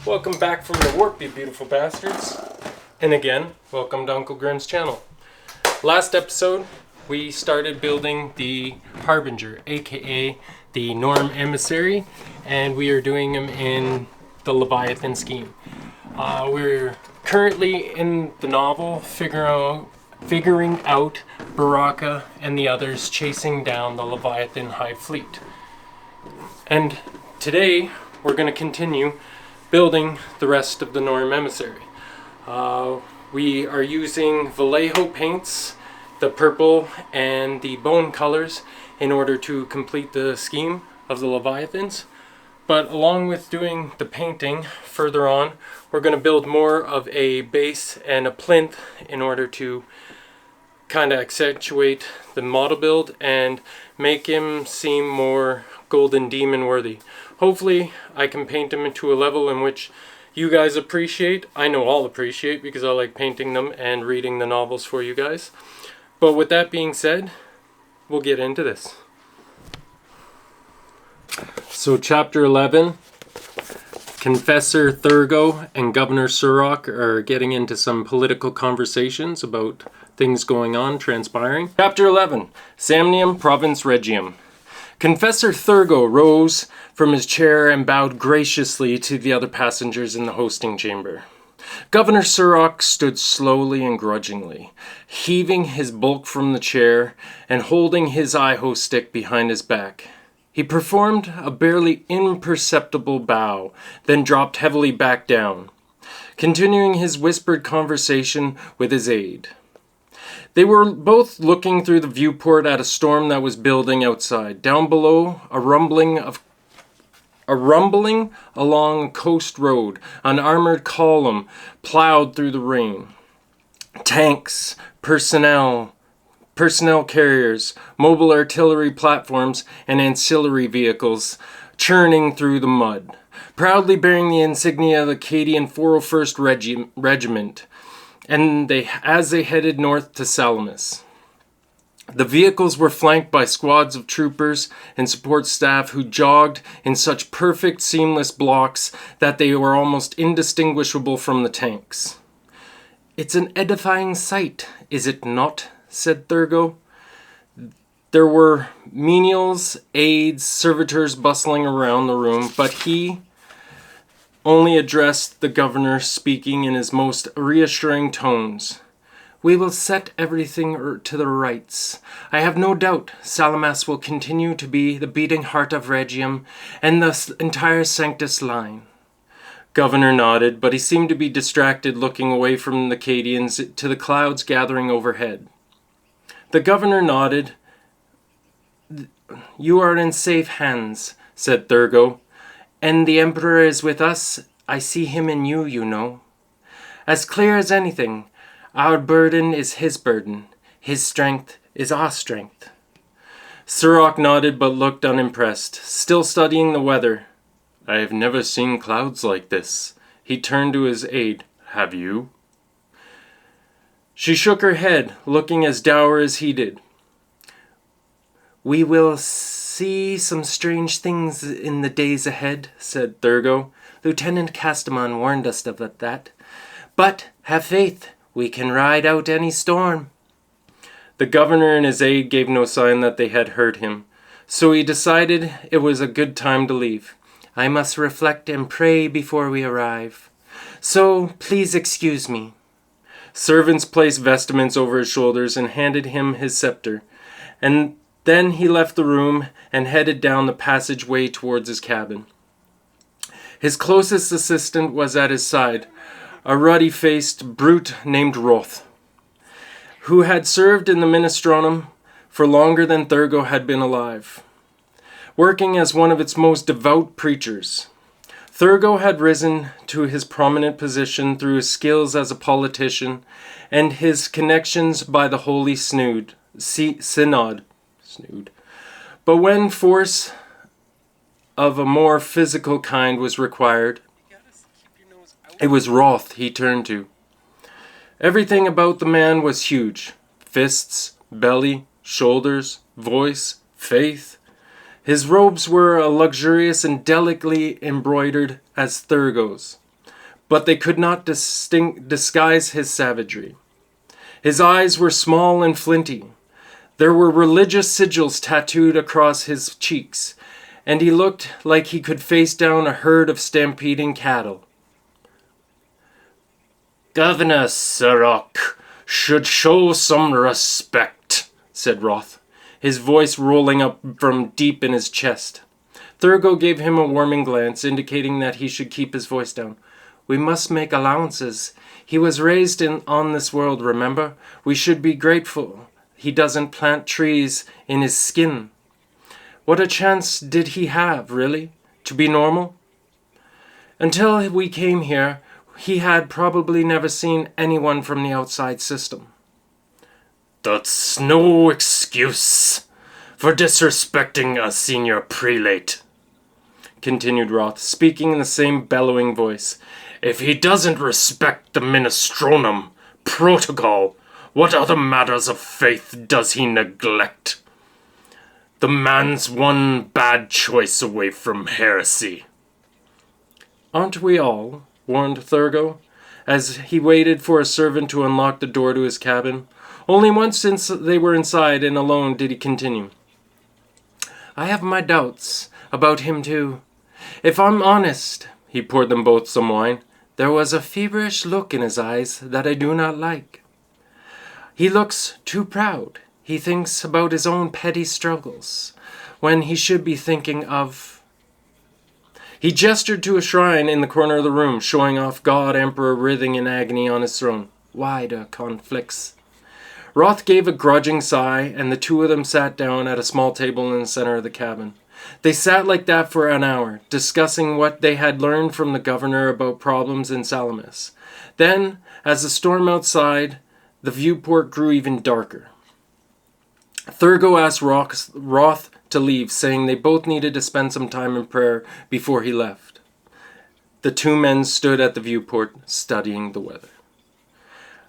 Welcome back from the warp, you beautiful bastards. And again, welcome to Uncle Grim's channel. Last episode, we started building the harbinger, aka the Norm emissary, and we are doing him in the Leviathan scheme. We're currently in the novel figuring out Baraka and the others chasing down the Leviathan High Fleet. And today, we're going to continue building the rest of the Norm emissary. We are using Vallejo paints, the purple and the bone colors, in order to complete the scheme of the Leviathans. But along with doing the painting further on, we're going to build more of a base and a plinth in order to kind of accentuate the model build and make him seem more Golden Demon worthy. Hopefully I can paint him into a level in which you guys appreciate. I know I'll appreciate because I like painting them and reading the novels for you guys. But with that being said, we'll get into this. So chapter 11, Confessor Thurgo and Governor Surrock are getting into some political conversations about things going on, transpiring. Chapter 11, Samnium Province Regium. Confessor Thurgo rose from his chair and bowed graciously to the other passengers in the hosting chamber. Governor Surrock stood slowly and grudgingly, heaving his bulk from the chair and holding his iho stick behind his back. He performed a barely imperceptible bow, then dropped heavily back down, continuing his whispered conversation with his aide. They were both looking through the viewport at a storm that was building outside. Down below, a rumbling along a coast road. An armored column plowed through the rain. Tanks, personnel carriers, mobile artillery platforms, and ancillary vehicles churning through the mud, proudly bearing the insignia of the Acadian 401st Regiment. And as they headed north to Salamis. The vehicles were flanked by squads of troopers and support staff who jogged in such perfect seamless blocks that they were almost indistinguishable from the tanks. "It's an edifying sight, is it not?" said Thurgo. There were menials, aides, servitors bustling around the room, but he only addressed the governor, speaking in his most reassuring tones. "We will set everything to the rights. I have no doubt Salamis will continue to be the beating heart of Regium and the entire Sanctus line." Governor nodded, but he seemed to be distracted, looking away from the Acadians to the clouds gathering overhead. The governor nodded. "You are in safe hands," said Thurgo. "And the Emperor is with us. I see him in you, you know. As clear as anything, our burden is his burden. His strength is our strength." Surrock nodded but looked unimpressed, still studying the weather. "I have never seen clouds like this." He turned to his aide. "Have you?" She shook her head, looking as dour as he did. "We will see some strange things in the days ahead," said Thurgo. "Lieutenant Castamon warned us of that. But have faith, we can ride out any storm." The governor and his aide gave no sign that they had heard him, so he decided it was a good time to leave. "I must reflect and pray before we arrive. So please excuse me." Servants placed vestments over his shoulders and handed him his scepter, and then he left the room and headed down the passageway towards his cabin. His closest assistant was at his side, a ruddy-faced brute named Roth, who had served in the Ministronum for longer than Thurgo had been alive, working as one of its most devout preachers. Thurgo had risen to his prominent position through his skills as a politician and his connections by the Holy Synod. But when force of a more physical kind was required, it was Roth he turned to. Everything about the man was huge. Fists, belly, shoulders, voice, faith. His robes were luxurious and delicately embroidered as Thurgo's. but they could not disguise his savagery. His eyes were small and flinty. There were religious sigils tattooed across his cheeks, and he looked like he could face down a herd of stampeding cattle. "Governor Sirach should show some respect," said Roth, his voice rolling up from deep in his chest. Thurgo gave him a warning glance, indicating that he should keep his voice down. "We must make allowances. He was raised on this world, remember? We should be grateful he doesn't plant trees in his skin. What a chance did he have, really, to be normal? Until we came here, he had probably never seen anyone from the outside system." "That's no excuse for disrespecting a senior prelate," continued Roth, speaking in the same bellowing voice. "If he doesn't respect the Ministronum protocol, what other matters of faith does he neglect? The man's one bad choice away from heresy." "Aren't we all?" warned Thurgo, as he waited for a servant to unlock the door to his cabin. Only once since they were inside and alone did he continue. "I have my doubts about him too. If I'm honest," he poured them both some wine, "there was a feverish look in his eyes that I do not like. He looks too proud. He thinks about his own petty struggles, when he should be thinking of..." He gestured to a shrine in the corner of the room, showing off God Emperor writhing in agony on his throne. "Wider conflicts." Roth gave a grudging sigh, and the two of them sat down at a small table in the center of the cabin. They sat like that for an hour, discussing what they had learned from the governor about problems in Salamis. Then, as the storm outside, the viewport grew even darker. Thurgo asked Roth to leave, saying they both needed to spend some time in prayer before he left. The two men stood at the viewport, studying the weather.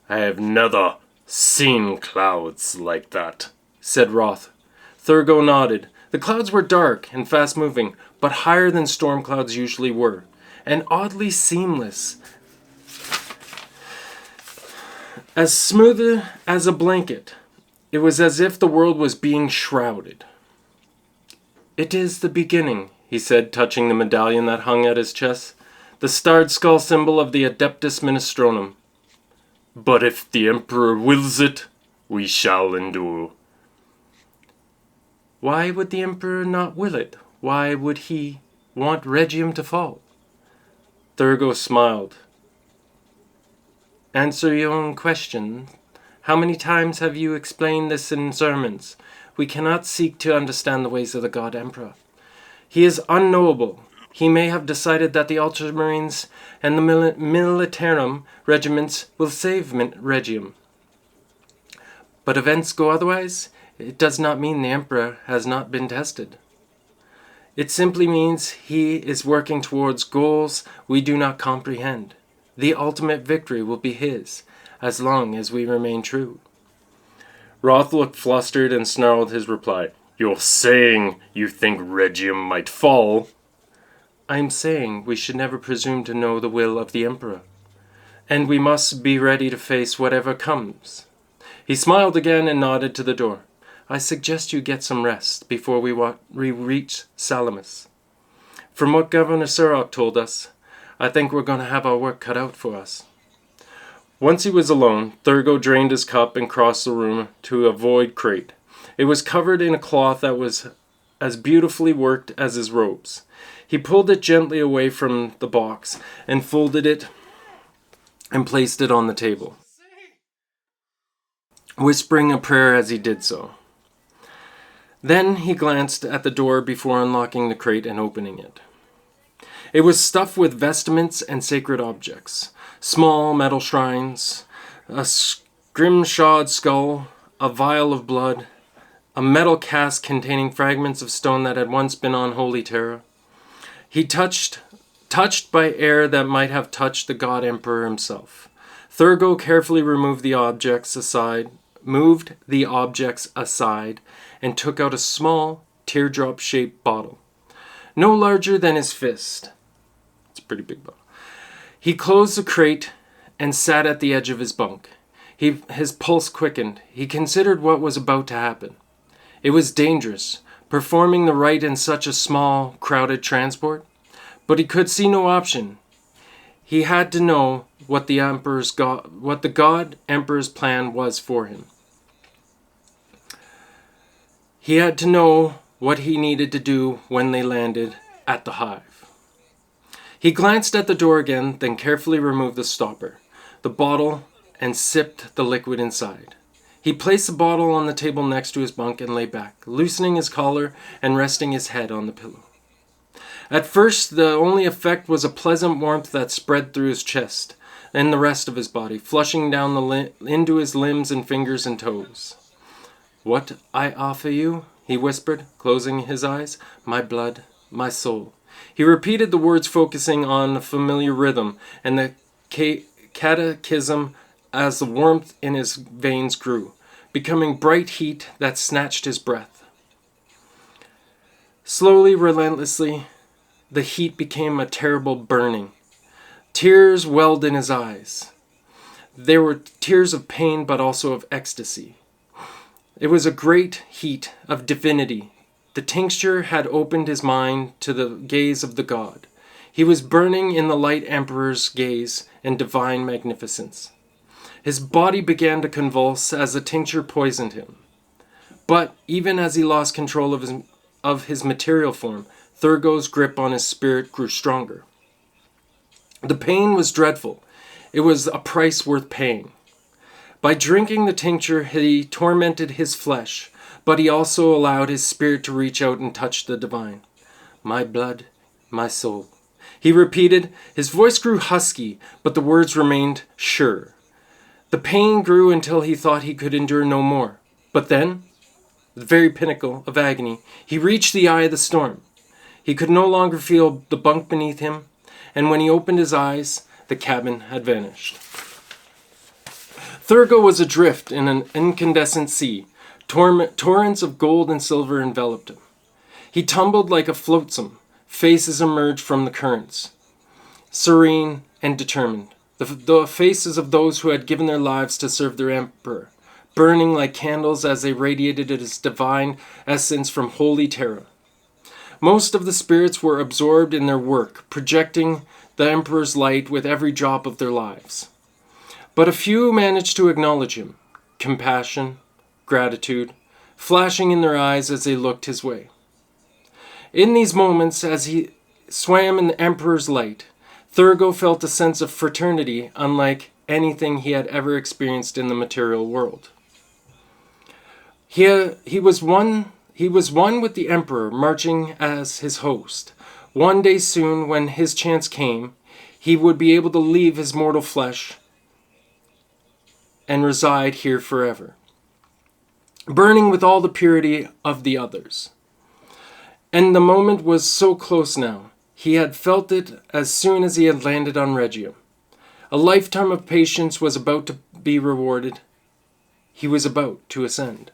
"I have never seen clouds like that," said Roth. Thurgo nodded. The clouds were dark and fast-moving, but higher than storm clouds usually were, and oddly seamless. As smooth as a blanket, it was as if the world was being shrouded. "It is the beginning," he said, touching the medallion that hung at his chest, the starred skull symbol of the Adeptus Ministronum. "But if the Emperor wills it, we shall endure." "Why would the Emperor not will it? Why would he want Regium to fall?" Thurgo smiled. "Answer your own question. How many times have you explained this in sermons? We cannot seek to understand the ways of the God Emperor. He is unknowable. He may have decided that the Ultramarines and the Militarum regiments will save Regium. But events go otherwise. It does not mean the Emperor has not been tested. It simply means he is working towards goals we do not comprehend. The ultimate victory will be his, as long as we remain true." Roth looked flustered and snarled his reply. "You're saying you think Regium might fall?" "I am saying we should never presume to know the will of the Emperor, and we must be ready to face whatever comes." He smiled again and nodded to the door. "I suggest you get some rest before we reach Salamis. From what Governor Sirach told us, I think we're going to have our work cut out for us." Once he was alone, Thurgo drained his cup and crossed the room to a void crate. It was covered in a cloth that was as beautifully worked as his robes. He pulled it gently away from the box and folded it and placed it on the table, whispering a prayer as he did so. Then he glanced at the door before unlocking the crate and opening it. It was stuffed with vestments and sacred objects, small metal shrines, a scrimshawed skull, a vial of blood, a metal cask containing fragments of stone that had once been on holy terra. He touched by air that might have touched the God Emperor himself. Thurgo carefully moved the objects aside, and took out a small, teardrop-shaped bottle, no larger than his fist. It's a pretty big bottle. He closed the crate and sat at the edge of his bunk. His pulse quickened. He considered what was about to happen. It was dangerous, performing the rite in such a small, crowded transport, but he could see no option. He had to know what the God Emperor's plan was for him. He had to know what he needed to do when they landed at the hive. He glanced at the door again, then carefully removed the stopper, the bottle, and sipped the liquid inside. He placed the bottle on the table next to his bunk and lay back, loosening his collar and resting his head on the pillow. At first, the only effect was a pleasant warmth that spread through his chest and the rest of his body, flushing down into his limbs and fingers and toes. "What I offer you," he whispered, closing his eyes, "my blood, my soul." He repeated the words, focusing on the familiar rhythm and the catechism as the warmth in his veins grew, becoming bright heat that snatched his breath. Slowly, relentlessly, the heat became a terrible burning. Tears welled in his eyes. There were tears of pain, but also of ecstasy. It was a great heat of divinity. The tincture had opened his mind to the gaze of the god. He was burning in the light emperor's gaze and divine magnificence. His body began to convulse as the tincture poisoned him. But even as he lost control of his material form, Thurgo's grip on his spirit grew stronger. The pain was dreadful. It was a price worth paying. By drinking the tincture, he tormented his flesh, but he also allowed his spirit to reach out and touch the divine. "My blood, my soul," he repeated. His voice grew husky, but the words remained sure. The pain grew until he thought he could endure no more. But then, the very pinnacle of agony, he reached the eye of the storm. He could no longer feel the bunk beneath him, and when he opened his eyes, the cabin had vanished. Thurgo was adrift in an incandescent sea. Torrents of gold and silver enveloped him. He tumbled like a flotsam. Faces emerged from the currents, serene and determined. The faces of those who had given their lives to serve their emperor, burning like candles as they radiated his divine essence from holy terror. Most of the spirits were absorbed in their work, projecting the emperor's light with every drop of their lives. But a few managed to acknowledge him, compassion, gratitude, flashing in their eyes as they looked his way. In these moments, as he swam in the emperor's light, Thurgo felt a sense of fraternity unlike anything he had ever experienced in the material world. He was one with the emperor, marching as his host. One day soon, when his chance came, he would be able to leave his mortal flesh and reside here forever, burning with all the purity of the others. And the moment was so close now. He had felt it as soon as he had landed on Regium. A lifetime of patience was about to be rewarded. He was about to ascend.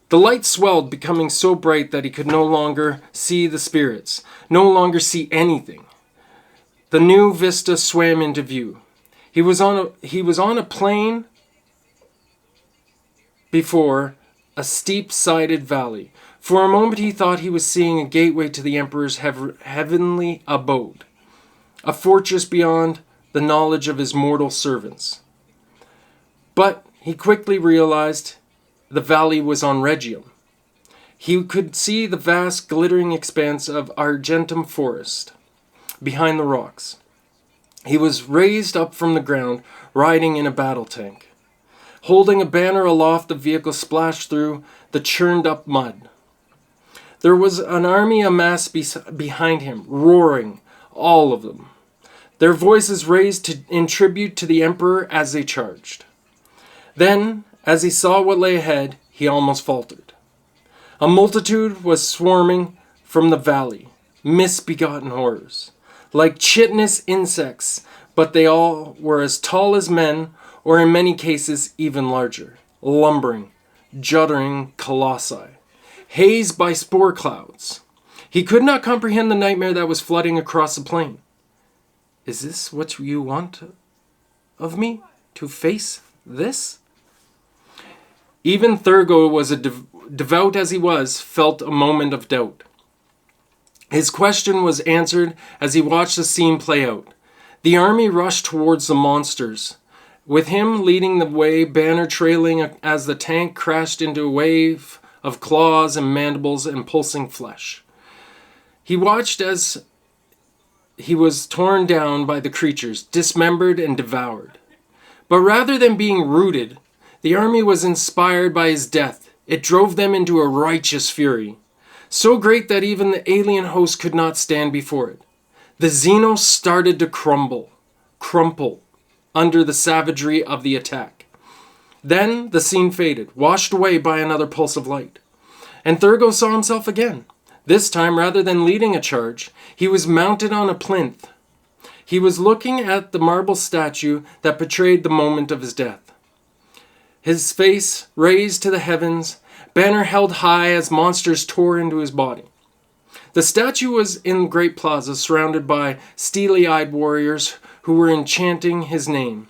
The light swelled, becoming so bright that he could no longer see the spirits, no longer see anything. The new vista swam into view. He was on a plain before a steep-sided valley. For a moment he thought he was seeing a gateway to the emperor's heavenly abode, a fortress beyond the knowledge of his mortal servants. But he quickly realized the valley was on Regium. He could see the vast glittering expanse of Argentum forest behind the rocks. He was raised up from the ground, riding in a battle tank. Holding a banner aloft, the vehicle splashed through the churned-up mud. There was an army amassed behind him, roaring, all of them, their voices raised in tribute to the emperor as they charged. Then, as he saw what lay ahead, he almost faltered. A multitude was swarming from the valley, misbegotten horrors, like chitinous insects, but they all were as tall as men, or in many cases even larger, lumbering, juddering colossi, hazed by spore clouds. He could not comprehend the nightmare that was flooding across the plain. Is this what you want of me? To face this? Even Thurgo, was a devout as he was, felt a moment of doubt. His question was answered as he watched the scene play out. The army rushed towards the monsters, with him leading the way, banner trailing as the tank crashed into a wave of claws and mandibles and pulsing flesh. He watched as he was torn down by the creatures, dismembered and devoured. But rather than being rooted, the army was inspired by his death. It drove them into a righteous fury, so great that even the alien host could not stand before it. The Xenos started to crumple under the savagery of the attack. Then the scene faded, washed away by another pulse of light. And Thurgo saw himself again. This time, rather than leading a charge, he was mounted on a plinth. He was looking at the marble statue that portrayed the moment of his death. His face raised to the heavens, banner held high as monsters tore into his body. The statue was in the great plaza, surrounded by steely-eyed warriors who were chanting his name,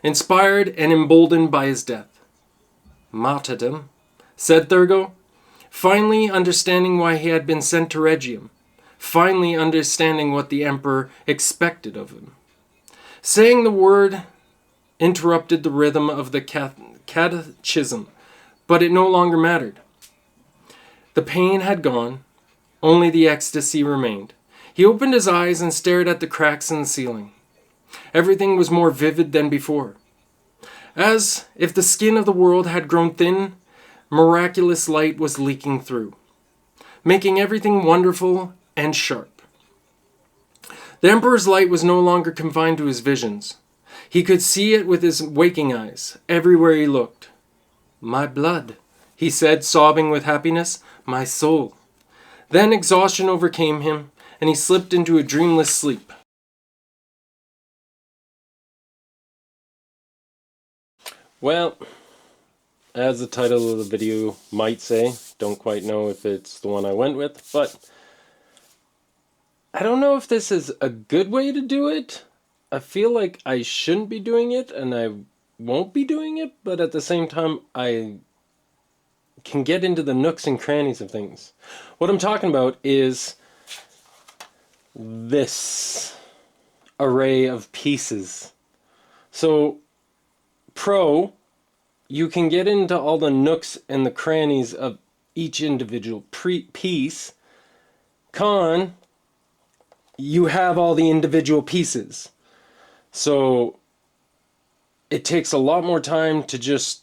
inspired and emboldened by his death. Martyrdom, said Thurgo, finally understanding why he had been sent to Regium, finally understanding what the Emperor expected of him. Saying the word interrupted the rhythm of the catechism, but it no longer mattered. The pain had gone, only the ecstasy remained. He opened his eyes and stared at the cracks in the ceiling. Everything was more vivid than before. As if the skin of the world had grown thin, miraculous light was leaking through, making everything wonderful and sharp. The Emperor's light was no longer confined to his visions. He could see it with his waking eyes, everywhere he looked. My blood, he said, sobbing with happiness. My soul. Then exhaustion overcame him, and he slipped into a dreamless sleep. Well, as the title of the video might say, don't quite know if it's the one I went with, but I don't know if this is a good way to do it. I feel like I shouldn't be doing it, and I won't be doing it, but at the same time, I can get into the nooks and crannies of things. What I'm talking about is this array of pieces. So, Pro, you can get into all the nooks and the crannies of each individual piece. Con, you have all the individual pieces. So, it takes a lot more time to just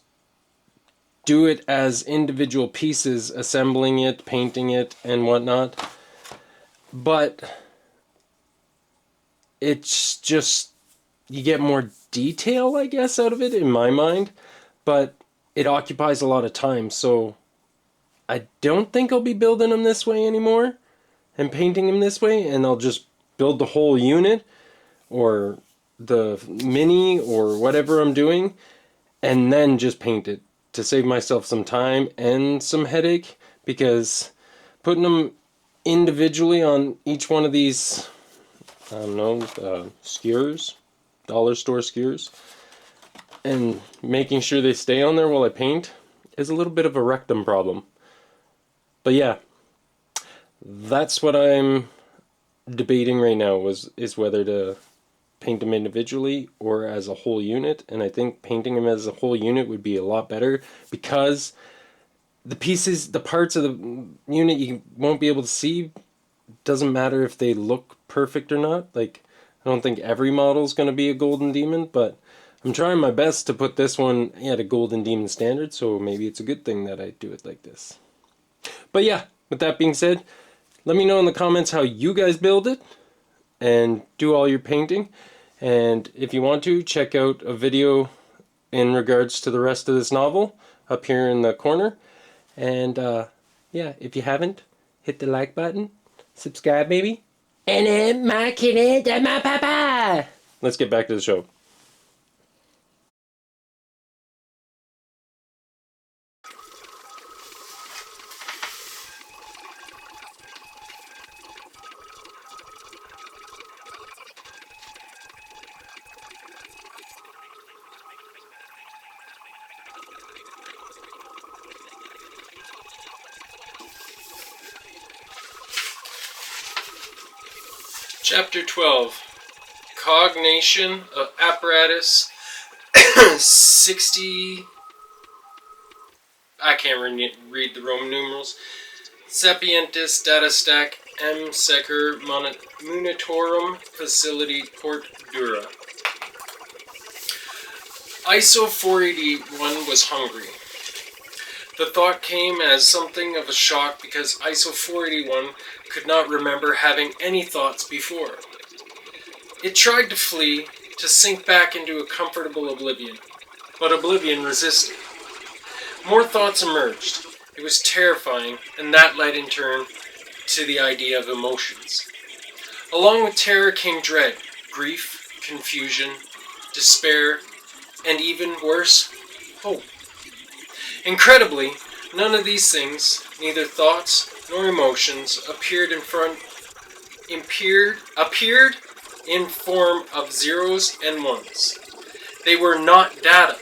do it as individual pieces, assembling it, painting it, and whatnot. But it's just, you get more detail, I guess, out of it, in my mind. But it occupies a lot of time, so I don't think I'll be building them this way anymore and painting them this way, and I'll just build the whole unit or the mini or whatever I'm doing and then just paint it to save myself some time and some headache, because putting them individually on each one of these, I don't know, skewers, dollar store skewers, and making sure they stay on there while I paint is a little bit of a rectum problem. But yeah, that's what I'm debating right now, is whether to paint them individually or as a whole unit. And I think painting them as a whole unit would be a lot better, because the pieces, the parts of the unit you won't be able to see. Doesn't matter if they look perfect or not. Like, I don't think every model is going to be a golden demon, but I'm trying my best to put this one at a golden demon standard, so maybe it's a good thing that I do it like this. But yeah, with that being said, let me know in the comments how you guys build it and do all your painting. And if you want to, check out a video in regards to the rest of this novel up here in the corner. And yeah, if you haven't, hit the like button, subscribe maybe, and my kid and my papa. Let's get back to the show. Chapter 12. Cognation of Apparatus 60... I can't read the Roman numerals. Sapientis Data Stack M. Secker Munitorum Facility Port Dura. ISO 481 was hungry. The thought came as something of a shock because ISO 481 could not remember having any thoughts before. It tried to flee, to sink back into a comfortable oblivion, but oblivion resisted. More thoughts emerged. It was terrifying, and that led in turn to the idea of emotions. Along with terror came dread, grief, confusion, despair, and even worse, hope. Incredibly, none of these things, neither thoughts nor emotions, appeared in form of zeros and ones. They were not data.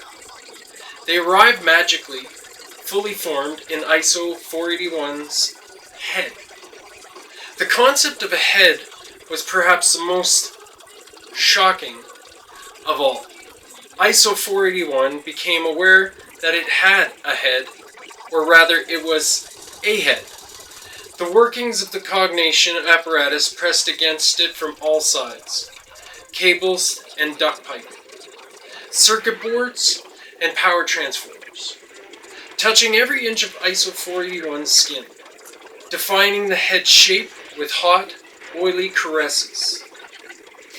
They arrived magically, fully formed in ISO 481's head. The concept of a head was perhaps the most shocking of all. ISO 481 became aware that it had a head, or rather it was a head. The workings of the cognation apparatus pressed against it from all sides. Cables and duct piping. Circuit boards and power transformers. Touching every inch of ISO 481's skin. Defining the head's shape with hot, oily caresses.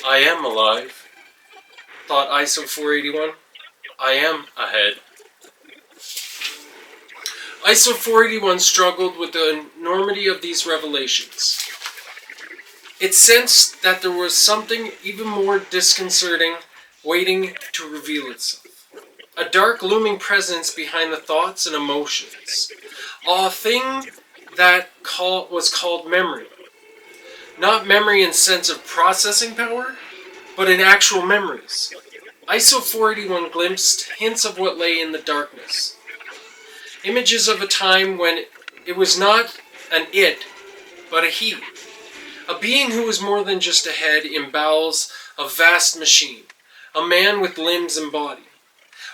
I am alive, thought ISO 481. I am a head. ISO 481 struggled with the enormity of these revelations. It sensed that there was something even more disconcerting waiting to reveal itself. A dark looming presence behind the thoughts and emotions. A thing that was called memory. Not memory in sense of processing power, but in actual memories. ISO 481 glimpsed hints of what lay in the darkness. Images of a time when it was not an it, but a he. A being who was more than just a head in bowels of vast machine. A man with limbs and body.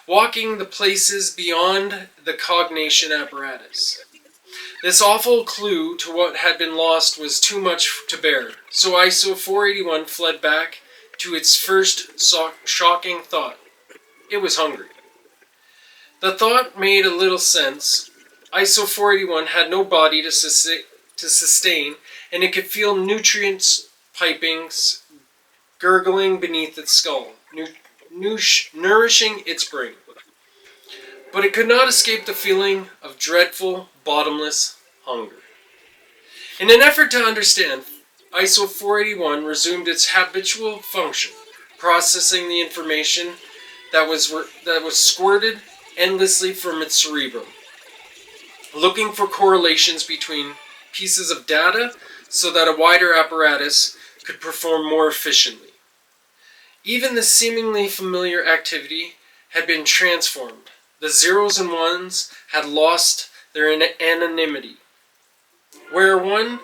Walking the places beyond the cognation apparatus. This awful clue to what had been lost was too much to bear, so ISO 481 fled back to its first shocking thought. It was hungry. The thought made a little sense. ISO 481 had no body to sustain, and it could feel nutrients pipings gurgling beneath its skull, nourishing its brain. But it could not escape the feeling of dreadful, bottomless hunger. In an effort to understand, ISO 481 resumed its habitual function, processing the information that was squirted endlessly from its cerebrum, looking for correlations between pieces of data so that a wider apparatus could perform more efficiently. Even the seemingly familiar activity had been transformed. The zeros and ones had lost their anonymity. Where once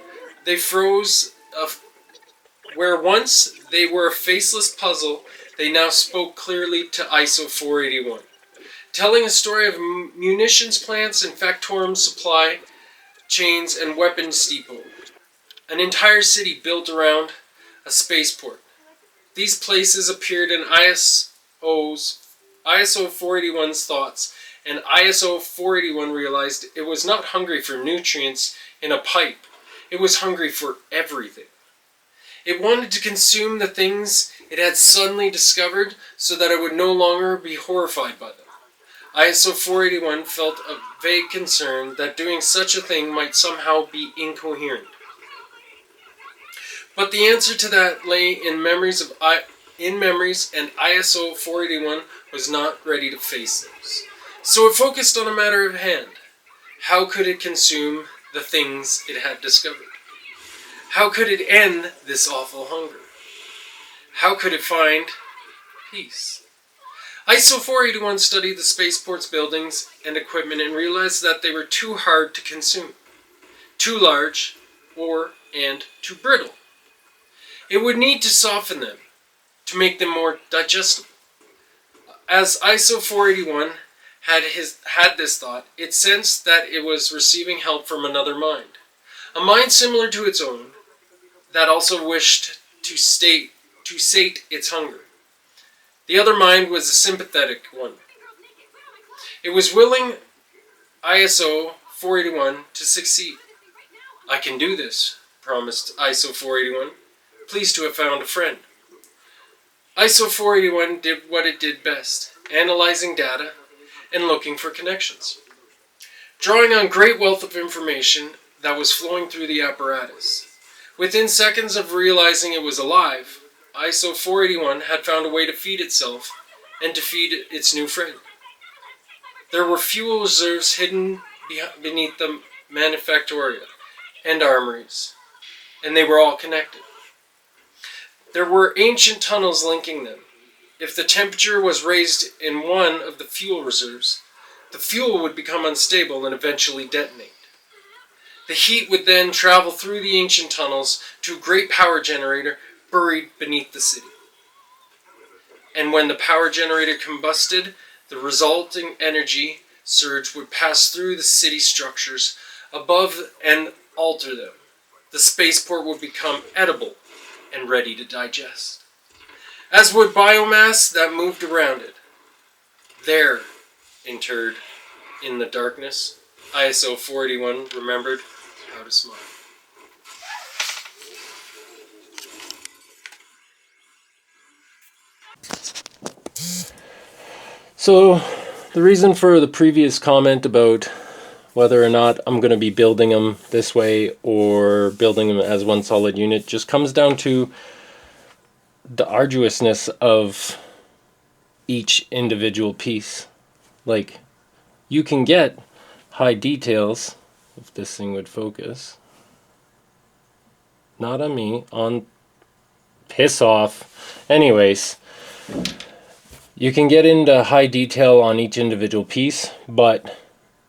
they were a faceless puzzle, they now spoke clearly to ISO 481. Telling a story of munitions plants and factorum supply chains and weapons depot. An entire city built around a spaceport. These places appeared in ISO 481's thoughts, and ISO 481 realized it was not hungry for nutrients in a pipe. It was hungry for everything. It wanted to consume the things it had suddenly discovered so that it would no longer be horrified by them. ISO 481 felt a vague concern that doing such a thing might somehow be incoherent. But the answer to that lay in memories, and ISO 481 was not ready to face those. So it focused on a matter of hand. How could it consume the things it had discovered? How could it end this awful hunger? How could it find peace? ISO 481 studied the spaceport's buildings and equipment and realized that they were too hard to consume, too large, and too brittle. It would need to soften them, to make them more digestible. As ISO 481 had this thought, it sensed that it was receiving help from another mind. A mind similar to its own, that also wished to sate its hunger. The other mind was a sympathetic one. It was willing ISO 481 to succeed. "I can do this," promised ISO 481, pleased to have found a friend. ISO 481 did what it did best, analyzing data and looking for connections. Drawing on great wealth of information that was flowing through the apparatus. Within seconds of realizing it was alive, ISO 481 had found a way to feed itself and to feed its new friend. There were fuel reserves hidden beneath the manufactoria and armories, and they were all connected. There were ancient tunnels linking them. If the temperature was raised in one of the fuel reserves, the fuel would become unstable and eventually detonate. The heat would then travel through the ancient tunnels to a great power generator buried beneath the city. And when the power generator combusted, the resulting energy surge would pass through the city structures above and alter them. The spaceport would become edible and ready to digest, as would biomass that moved around it. There, interred in the darkness, ISO 481 remembered how to smile. So, the reason for the previous comment about whether or not I'm going to be building them this way or building them as one solid unit just comes down to the arduousness of each individual piece. Like, you can get high details, if this thing would focus. Not on me, on piss off. Anyways, you can get into high detail on each individual piece, but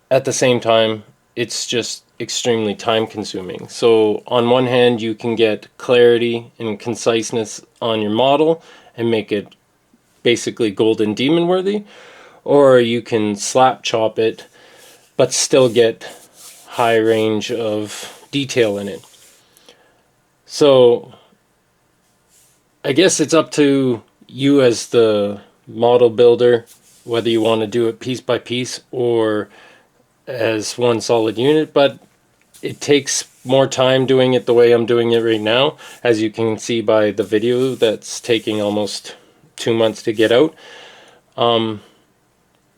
at the same time, it's just extremely time consuming. So on one hand, you can get clarity and conciseness on your model and make it basically golden demon worthy, or you can slap chop it but still get high range of detail in it. So I guess it's up to you as the model builder whether you want to do it piece by piece or as one solid unit, but it takes more time doing it the way I'm doing it right now, as you can see by the video that's taking almost 2 months to get out.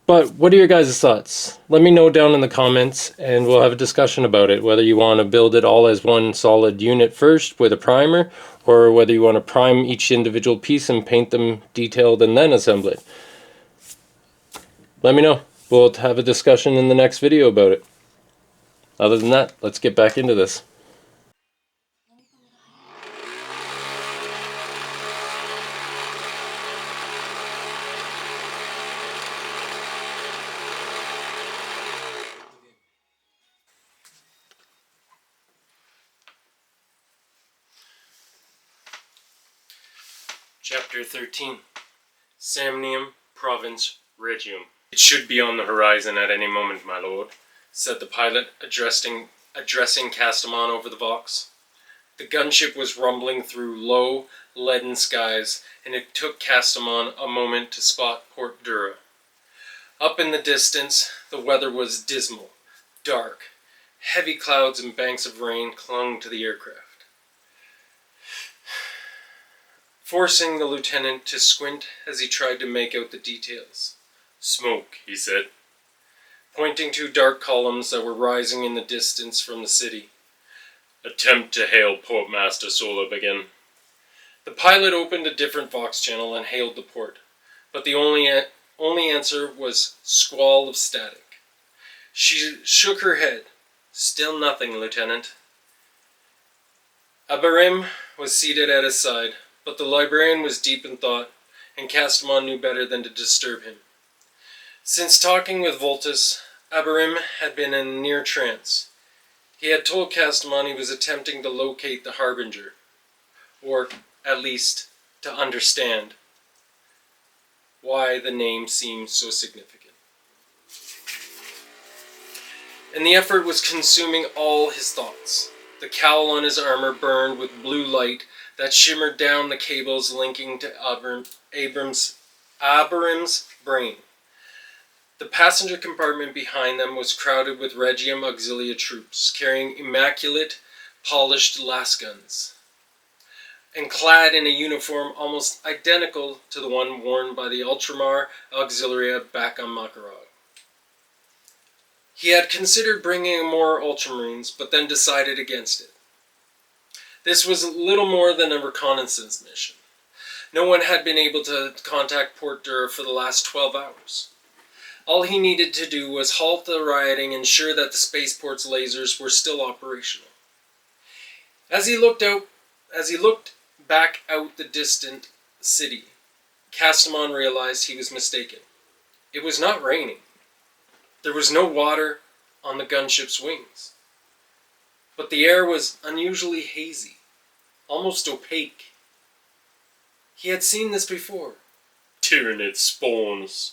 But what are your guys' thoughts? Let me know down in the comments and we'll have a discussion about it, whether you want to build it all as one solid unit first with a primer, or whether you want to prime each individual piece and paint them detailed and then assemble it. Let me know. We'll have a discussion in the next video about it. Other than that, let's get back into this. Chapter 13. Samnium Province Regium. "It should be on the horizon at any moment, my lord," said the pilot, addressing Castamon over the Vox. The gunship was rumbling through low, leaden skies, and it took Castamon a moment to spot Port Dura. Up in the distance, the weather was dismal, dark. Heavy clouds and banks of rain clung to the aircraft, forcing the lieutenant to squint as he tried to make out the details. "Smoke," he said, pointing to dark columns that were rising in the distance from the city. "Attempt to hail Port Master Solab again." The pilot opened a different Vox channel and hailed the port, but the only answer was squall of static. She shook her head. "Still nothing, Lieutenant." Abarim was seated at his side, but the librarian was deep in thought, and Castamon knew better than to disturb him. Since talking with Voltus, Abarim had been in a near trance. He had told Castamon he was attempting to locate the harbinger, or at least, to understand why the name seemed so significant. And the effort was consuming all his thoughts. The cowl on his armor burned with blue light that shimmered down the cables linking to Abiram's brain. The passenger compartment behind them was crowded with Regium Auxilia troops, carrying immaculate, polished lasguns, and clad in a uniform almost identical to the one worn by the Ultramar Auxilia back on Makarov. He had considered bringing more Ultramarines, but then decided against it. This was little more than a reconnaissance mission. No one had been able to contact Port Dura for the last 12 hours. All he needed to do was halt the rioting and ensure that the spaceport's lasers were still operational. As he looked back out the distant city, Castamon realized he was mistaken. It was not raining. There was no water on the gunship's wings. But the air was unusually hazy, almost opaque. He had seen this before. Tyranid spawns,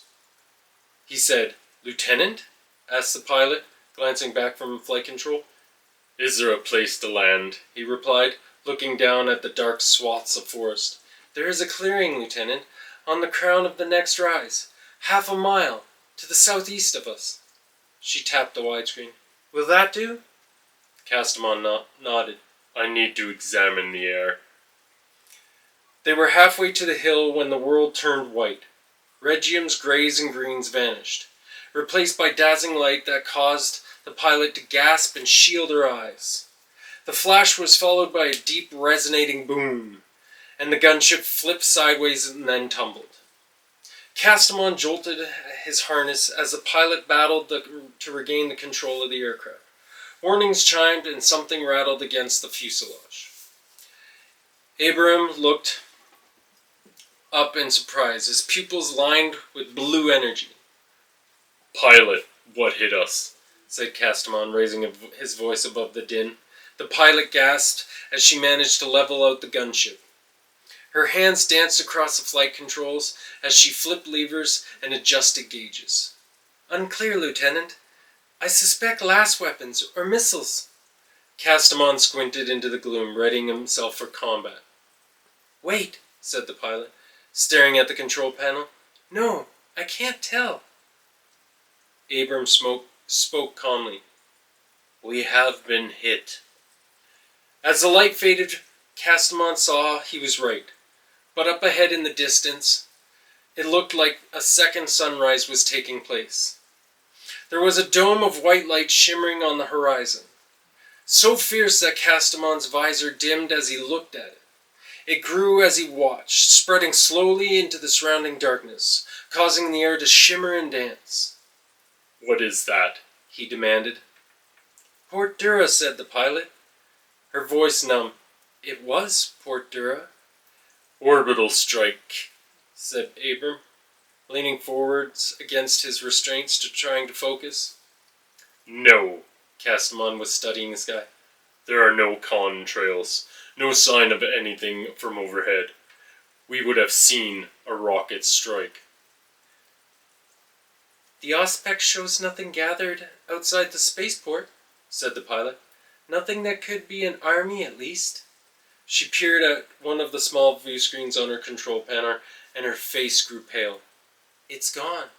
he said. Lieutenant? Asked the pilot, glancing back from flight control. Is there a place to land? He replied, looking down at the dark swaths of forest. There is a clearing, Lieutenant, on the crown of the next rise, 1/2 mile to the southeast of us. She tapped the widescreen. Will that do? Castamon nodded. I need to examine the air. They were halfway to the hill when the world turned white. Regium's grays and greens vanished, replaced by dazzling light that caused the pilot to gasp and shield her eyes. The flash was followed by a deep resonating boom, and the gunship flipped sideways and then tumbled. Castamon jolted his harness as the pilot battled to regain the control of the aircraft. Warnings chimed and something rattled against the fuselage. Abraham looked up in surprise, his pupils lined with blue energy. Pilot, what hit us? Said Castamon, raising his voice above the din. The pilot gasped as she managed to level out the gunship. Her hands danced across the flight controls as she flipped levers and adjusted gauges. Unclear, Lieutenant. I suspect last weapons or missiles. Castamon squinted into the gloom, readying himself for combat. Wait, said the pilot, staring at the control panel. No, I can't tell. Abram spoke calmly. We have been hit. As the light faded, Castamon saw he was right. But up ahead in the distance, it looked like a second sunrise was taking place. There was a dome of white light shimmering on the horizon, so fierce that Castamon's visor dimmed as he looked at it. It grew as he watched, spreading slowly into the surrounding darkness, causing the air to shimmer and dance. What is that? He demanded. Port Dura, said the pilot, her voice numb. It was Port Dura. Orbital strike, said Abram, leaning forwards against his restraints trying to focus. No, Castamon was studying the sky. There are no contrails, no sign of anything from overhead. We would have seen a rocket strike. The Auspex shows nothing gathered outside the spaceport, said the pilot. Nothing that could be an army, at least. She peered at one of the small view screens on her control panel, and her face grew pale. It's gone.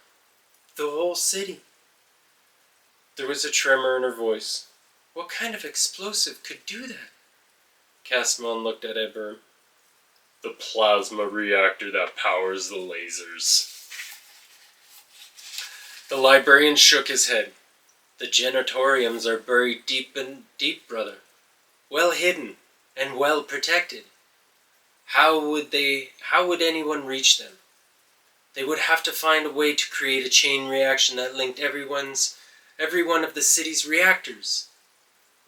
The whole city. There was a tremor in her voice. What kind of explosive could do that? Castamon looked at Edburn. The plasma reactor that powers the lasers. The librarian shook his head. The genitoriums are buried deep, brother. Well hidden and well protected. How would anyone reach them? They would have to find a way to create a chain reaction that linked every one of the city's reactors.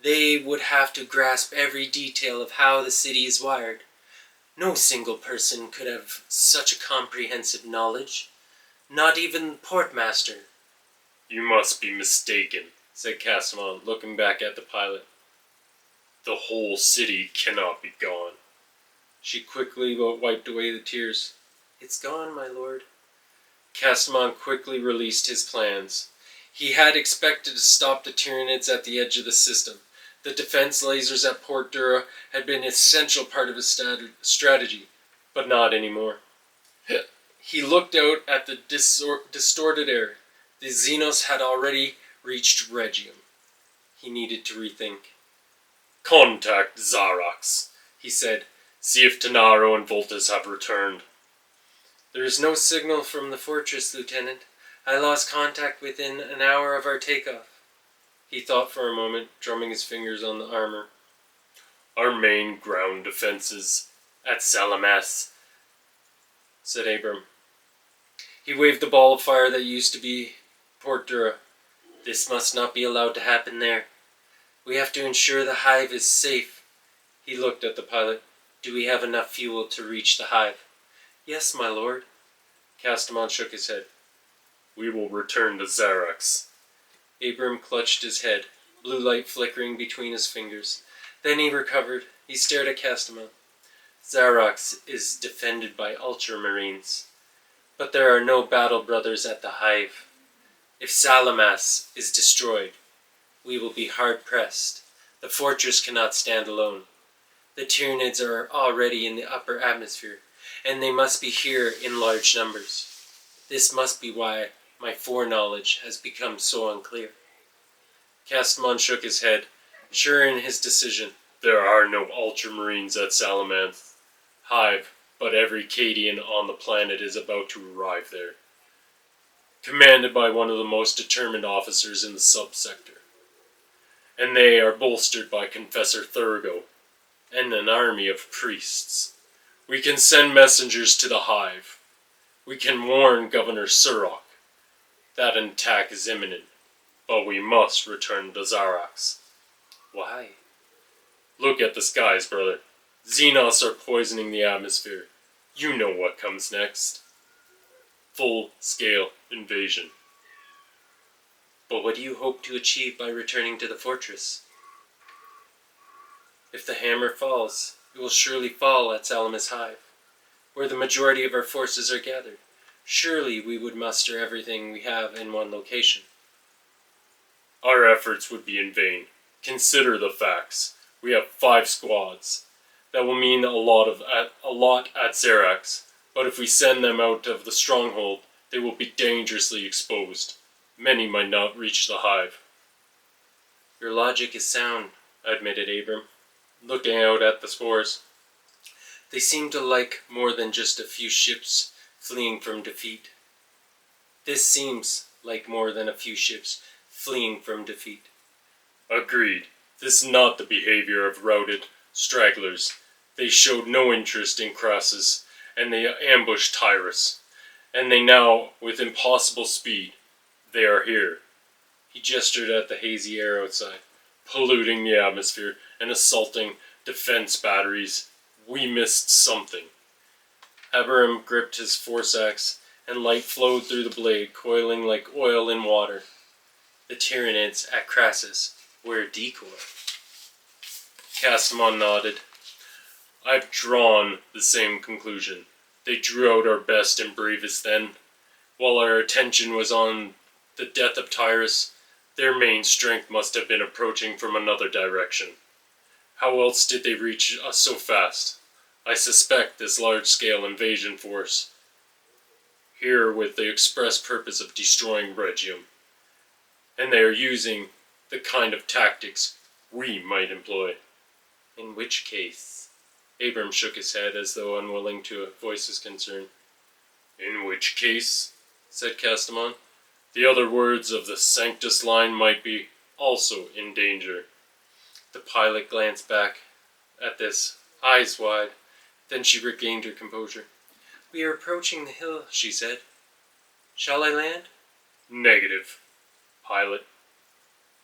They would have to grasp every detail of how the city is wired. No single person could have such a comprehensive knowledge. Not even the portmaster. You must be mistaken, said Castamon, looking back at the pilot. The whole city cannot be gone. She quickly wiped away the tears. "It's gone, my lord." Castamon quickly released his plans. He had expected to stop the Tyranids at the edge of the system. The defense lasers at Port Dura had been an essential part of his strategy, but not anymore. He looked out at the distorted air. The Xenos had already reached Regium. He needed to rethink. "Contact Xarax," he said. "See if Tanaro and Voltus have returned." "There is no signal from the fortress, Lieutenant. I lost contact within an hour of our takeoff." He thought for a moment, drumming his fingers on the armor. "Our main ground defenses at Salamas," said Abram. He waved the ball of fire that used to be Port Dura. "This must not be allowed to happen there. We have to ensure the hive is safe." He looked at the pilot. "Do we have enough fuel to reach the hive?" "Yes, my lord." Castamon shook his head. "We will return to Xarax." Abram clutched his head, blue light flickering between his fingers. Then he recovered. He stared at Castamon. "Xarax is defended by ultramarines. But there are no battle brothers at the hive. If Salamas is destroyed, we will be hard-pressed. The fortress cannot stand alone. The Tyranids are already in the upper atmosphere, and they must be here in large numbers. This must be why my foreknowledge has become so unclear." Castamon shook his head, sure in his decision. "There are no ultramarines at Salamanth hive, but every Cadian on the planet is about to arrive there, commanded by one of the most determined officers in the subsector. And they are bolstered by Confessor Thurgo and an army of priests. We can send messengers to the hive. We can warn Governor Surok that an attack is imminent, but we must return to Xarax." "Why?" "Look at the skies, brother. Xenos are poisoning the atmosphere. You know what comes next. Full-scale invasion." "But what do you hope to achieve by returning to the fortress?" "If the hammer falls, it will surely fall at Salamis Hive, where the majority of our forces are gathered. Surely we would muster everything we have in one location." "Our efforts would be in vain. Consider the facts. We have 5 squads. That will mean a lot at Xerax, but if we send them out of the stronghold, they will be dangerously exposed. Many might not reach the hive." "Your logic is sound," admitted Abram, looking out at the spores. "They seem to like more than just a few ships fleeing from defeat. This seems like more than a few ships fleeing from defeat." "Agreed. This is not the behavior of routed stragglers. They showed no interest in Crassus, and they ambushed Tyrus. And they now, with impossible speed, they are here." He gestured at the hazy air outside. "Polluting the atmosphere and assaulting defense batteries. We missed something." Abiram gripped his force axe, and light flowed through the blade, coiling like oil in water. The Tyranids at Crassus were a decoy. Castamon nodded. "I've drawn the same conclusion. They drew out our best and bravest then. While our attention was on the death of Tyrus, their main strength must have been approaching from another direction. How else did they reach us so fast? I suspect this large-scale invasion force here with the express purpose of destroying Regium. And they are using the kind of tactics we might employ." "In which case?" Abram shook his head as though unwilling to voice his concern. "In which case," said Castamon, "the other words of the Sanctus line might be also in danger." The pilot glanced back at this, eyes wide. Then she regained her composure. "We are approaching the hill," she said. "Shall I land?" "Negative, pilot,"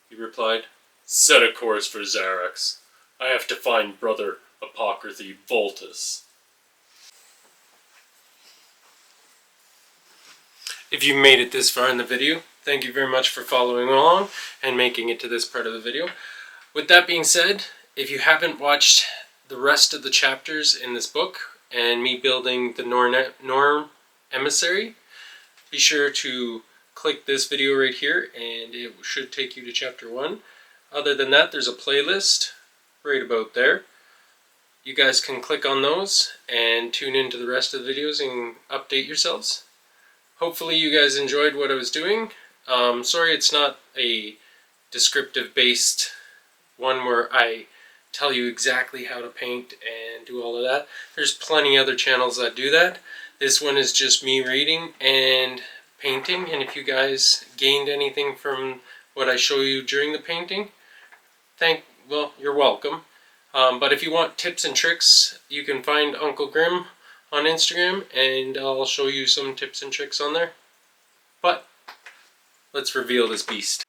he replied. "Set a course for Xarax. I have to find Brother Apocryphy Voltus." If you made it this far in the video, thank you very much for following along and making it to this part of the video. With that being said, if you haven't watched the rest of the chapters in this book and me building the Norm Emissary, be sure to click this video right here and it should take you to chapter 1. Other than that, there's a playlist right about there. You guys can click on those and tune into the rest of the videos and update yourselves. Hopefully you guys enjoyed what I was doing. Sorry it's not a descriptive based one where I tell you exactly how to paint and do all of that. There's plenty other channels that do that. This one is just me reading and painting, and if you guys gained anything from what I show you during the painting, well, you're welcome. But if you want tips and tricks, you can find Uncle Grim on Instagram and I'll show you some tips and tricks on there. But let's reveal this beast.